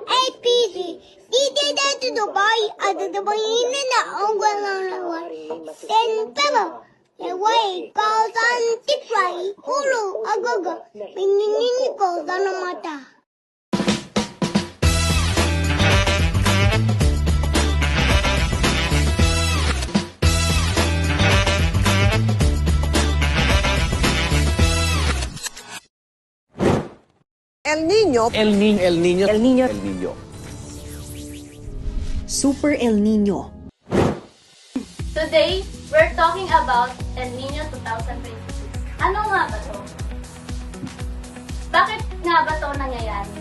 APC. Dito to Dubai. At Dubai na ang walang lawan. Then, pero, way, kausan tikray, ulo, agaga, pininin ko sa mata. El Niño. El Niño. El Niño. El Niño. El Niño. Super El Niño. Today, we're talking about El Niño 2026. Ano nga ba to? Bakit nga ba to nangyayari?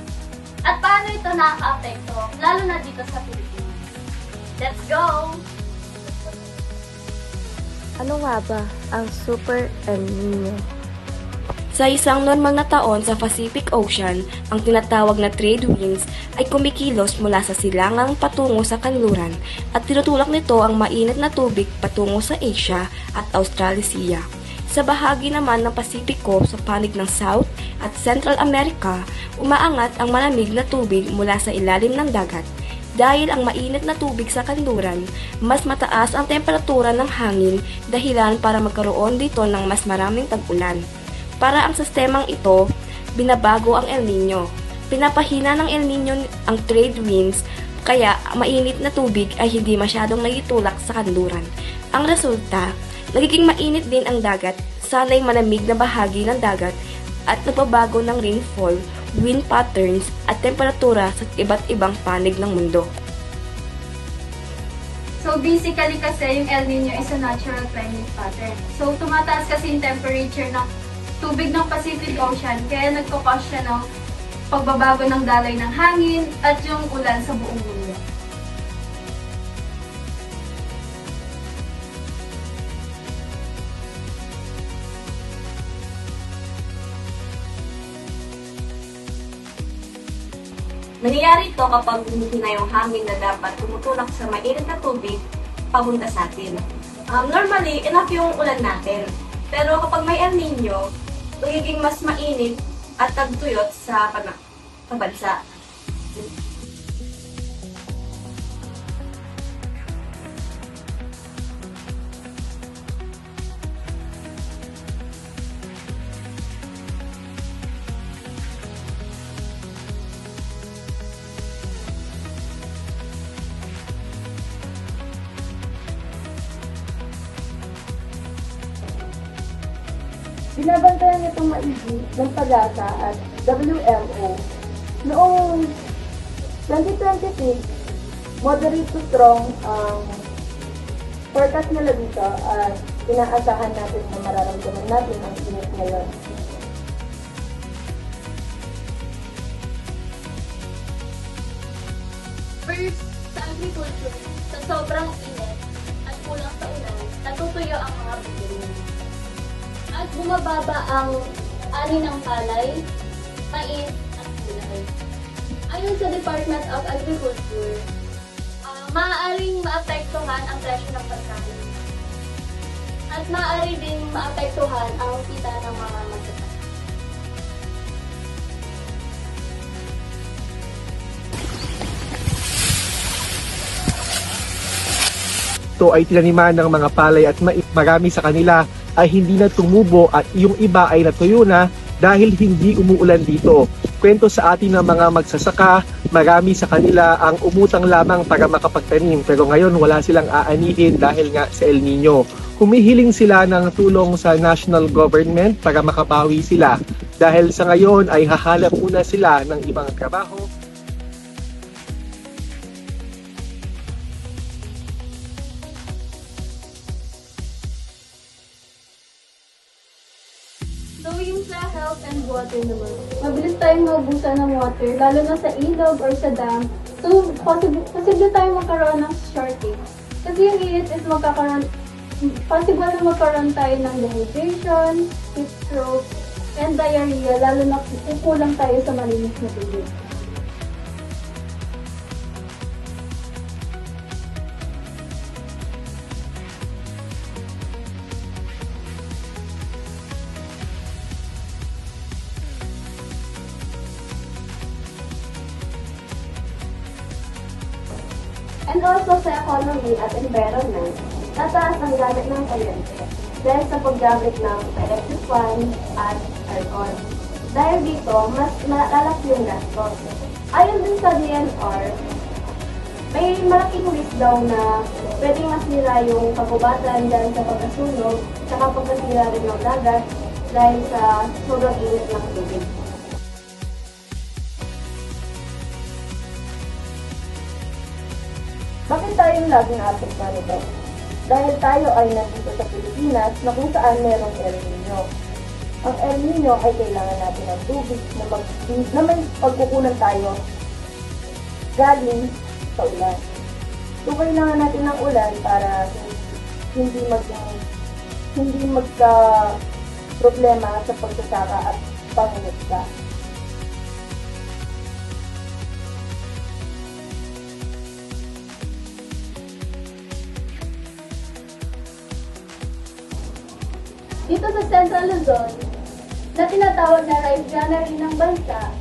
At paano ito nakaka-apekto, lalo na dito sa Pilipinas? Let's go! Ano nga ba ang Super El Niño? Sa isang normal na taon sa Pacific Ocean, ang tinatawag na trade winds ay kumikilos mula sa silangang patungo sa kanluran at tinutulak nito ang mainit na tubig patungo sa Asia at Australasia. Sa bahagi naman ng Pasipiko sa panig ng South at Central America, umaangat ang malamig na tubig mula sa ilalim ng dagat. Dahil ang mainit na tubig sa kanluran, mas mataas ang temperatura ng hangin dahilan para magkaroon dito ng mas maraming tag-ulan. Para ang sistemang ito, binabago ang El Niño. Pinapahina ng El Niño ang trade winds, kaya mainit na tubig ay hindi masyadong nagitulak sa kanluran. Ang resulta, nagiging mainit din ang dagat, sanay malamig na bahagi ng dagat, at nagbabago ng rainfall, wind patterns, at temperatura sa iba't ibang panig ng mundo. So basically kasi yung El Niño is a natural climate pattern. So tumataas kasi yung temperature ng tubig ng Pacific Ocean, kaya nagkakos siya ng pagbabago ng daloy ng hangin at yung ulan sa buong mundo. Nangyayari ito kapag humihina yung hangin na dapat tumutulak sa mainit na tubig papunta sa atin. Normally, enough yung ulan natin. Pero kapag may El Niño, magiging mas mainit at tagtuyot sa bansa. Binabantayan itong maigi ng PAGASA at WMO. Noong 2026, moderate to strong ang forecast nila dito at inaasahan natin na mararamdaman natin ang init ngayon. First, sa agriculture, sa sobrang init at kulang sa ulan, natutuyo ang mga bituin. At bumababa ang ani ng palay, mais, at gulay. Ayon sa Department of Agriculture, maaaring maapektuhan ang presyo ng pagkain. At maaari din maapektuhan ang kita ng mga magsasaka. Ito ay tinaniman ng mga palay at mais. Marami sa kanila ay hindi na tumubo at yung iba ay natuyo na dahil hindi umuulan dito. Kwento sa atin ng mga magsasaka, marami sa kanila ang umutang lamang para makapagtanim pero ngayon wala silang aanihin dahil nga sa El Niño. Humihiling sila ng tulong sa national government para makabawi sila dahil sa ngayon ay hahanap muna sila ng ibang trabaho. So, yung sa health and water naman, mabilis tayong maubusan ng water, lalo na sa ilog or sa dam. So, posible tayong magkaroon ng shortage. Kasi yung init is possible na magkaroon tayo ng dehydration, heat stroke, and diarrhea, lalo na kukulang tayo sa malinis na tubig. And also sa economy at environment, tataas ang gamit ng kuryente dahil sa paggamit ng electric fan at aircon. Dahil dito, mas malalaki yung gastos. Ayon din sa DNR, may malaking risk daw na pwedeng masira yung kagubatan dahil sa pagkasunog, saka pagkasira rin ng dagat dahil sa sobrang init ng tubig. Bakit tayo yung laging naapekto nito? Dahil tayo ay nandito sa Pilipinas na kung saan merong El Nino. Ang El Nino ay kailangan natin ng tubig na may pagkukunan tayo galing sa ulan. So, kailangan natin ng ulan para hindi magka problema sa pagsasaka at pangingisda. Dito sa Central Luzon, na tinatawag na rice granary ng bansa,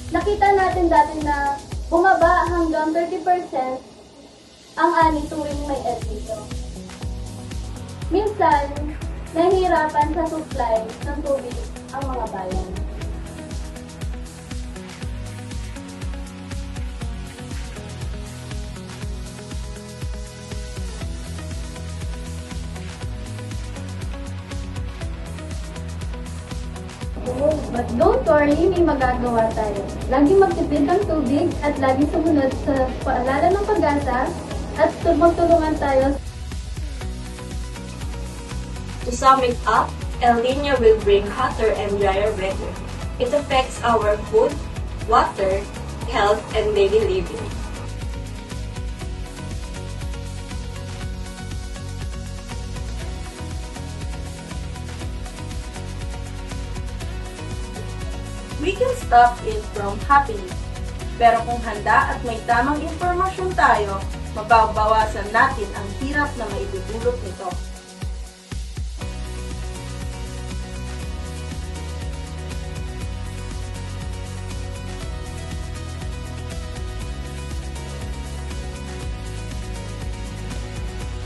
nakita natin dati na bumaba hanggang 30% ang ani tuwing may El Nino. Minsan, nahihirapan sa supply ng tubig ang mga bayan. But don't worry, may magagawa tayo. Laging magtipid ng tubig at laging sumunod sa paalala ng pag-asa at magtulungan tayo. To sum it up, El Nino will bring hotter and drier weather. It affects our food, water, health, and daily living. We can stop it from happening. Pero kung handa at may tamang impormasyon tayo, mababawasan natin ang hirap na maidudulot nito.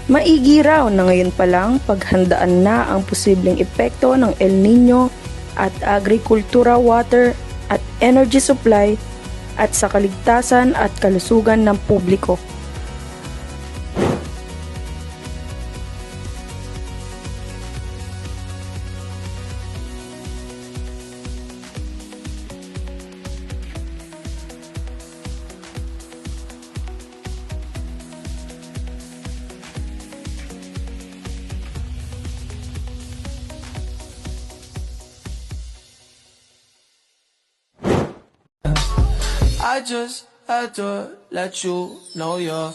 Maigi raw na ngayon pa lang paghandaan na ang posibleng epekto ng El Nino at agrikultura, water at energy supply at sa kaligtasan at kalusugan ng publiko. I just had to let you know you're